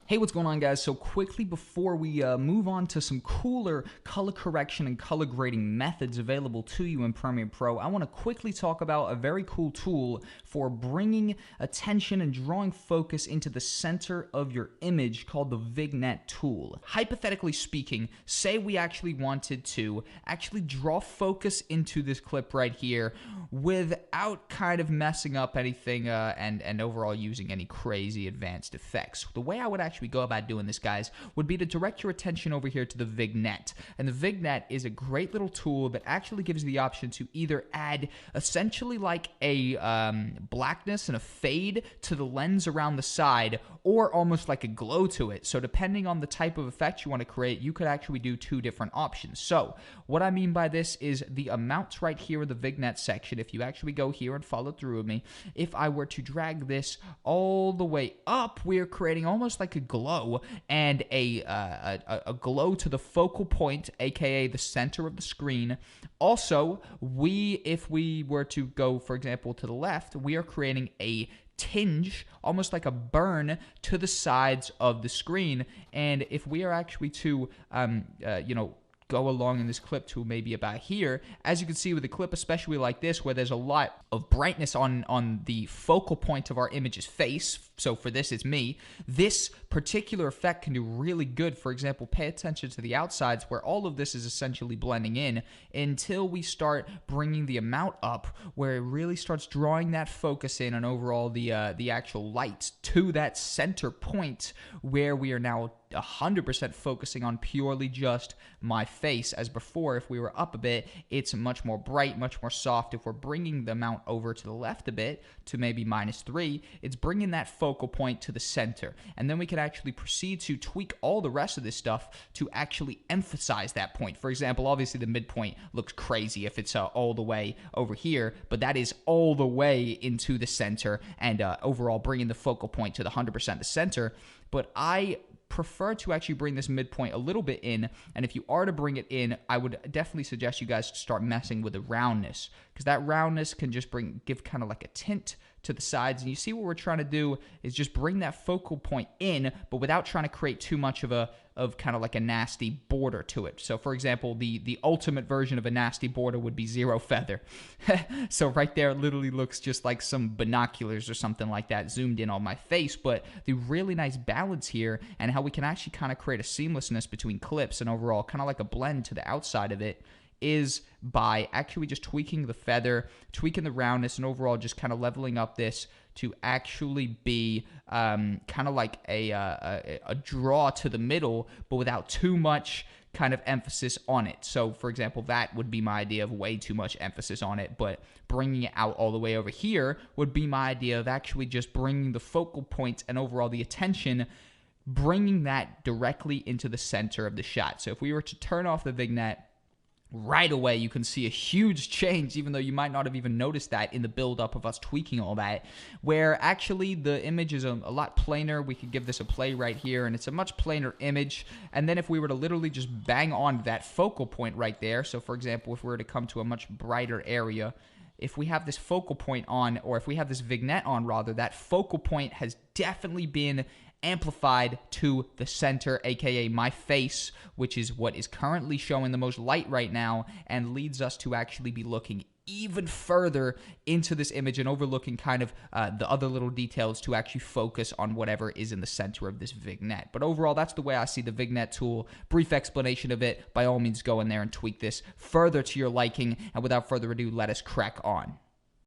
Hey, what's going on, guys? So quickly before we move on to some cooler color correction and color grading methods available to you in Premiere Pro, I want to quickly talk about a very cool tool for bringing attention and drawing focus into the center of your image called the Vignette tool. Hypothetically speaking, say we actually wanted to actually draw focus into this clip right here without kind of messing up anything and overall using any crazy advanced effects. The way I would actually go about doing this, guys, would be to direct your attention over here to the Vignette. And the Vignette is a great little tool that actually gives you the option to either add essentially like a blackness and a fade to the lens around the side, or almost like a glow to it. So depending on the type of effect you want to create, you could actually do two different options. So what I mean by this is the amounts right here in the Vignette section. If you actually go here and follow through with me, if I were to drag this all the way up, we're creating almost like a glow and a glow to the focal point, aka the center of the screen. Also, if we were to go, for example, to the left, we are creating a tinge, almost like a burn to the sides of the screen. And if we are actually to go along in this clip to maybe about here, as you can see with a clip especially like this, where there's a lot of brightness on the focal point of our image's face, so for this it's me, this particular effect can do really good. For example, pay attention to the outsides where all of this is essentially blending in until we start bringing the amount up, where it really starts drawing that focus in and overall the actual light to that center point where we are now 100% focusing on purely just my face. As before, if we were up a bit, it's much more bright, much more soft. If we're bringing the amount over to the left a bit, to maybe -3, it's bringing that focal point to the center. And then we can actually proceed to tweak all the rest of this stuff to actually emphasize that point. For example, obviously the midpoint looks crazy if it's all the way over here, but that is all the way into the center and overall bringing the focal point to the 100% the center. But I prefer to actually bring this midpoint a little bit in, and if you are to bring it in, I would definitely suggest you guys start messing with the roundness, because that roundness can just give kind of like a tint to the sides. And you see what we're trying to do is just bring that focal point in, but without trying to create too much of kind of like a nasty border to it. So for example, the ultimate version of a nasty border would be zero feather. So right there, it literally looks just like some binoculars or something like that zoomed in on my face. But the really nice balance here and how we can actually kind of create a seamlessness between clips and overall kind of like a blend to the outside of it is by actually just tweaking the feather, tweaking the roundness, and overall just kind of leveling up this to actually be kind of like a draw to the middle, but without too much kind of emphasis on it. So for example, that would be my idea of way too much emphasis on it, but bringing it out all the way over here would be my idea of actually just bringing the focal point and overall the attention, bringing that directly into the center of the shot. So if we were to turn off the Vignette, right away you can see a huge change, even though you might not have even noticed that in the build-up of us tweaking all that, where actually the image is a lot plainer. We could give this a play right here, and it's a much plainer image. And then if we were to literally just bang on that focal point right there, so for example, if we were to come to a much brighter area, if we have this focal point on, or if we have this Vignette on rather, that focal point has definitely been amplified to the center, aka my face, which is what is currently showing the most light right now, and leads us to actually be looking even further into this image and overlooking kind of the other little details to actually focus on whatever is in the center of this Vignette. But overall, that's the way I see the Vignette tool. Brief explanation of it. By all means, go in there and tweak this further to your liking. And without further ado, let us crack on.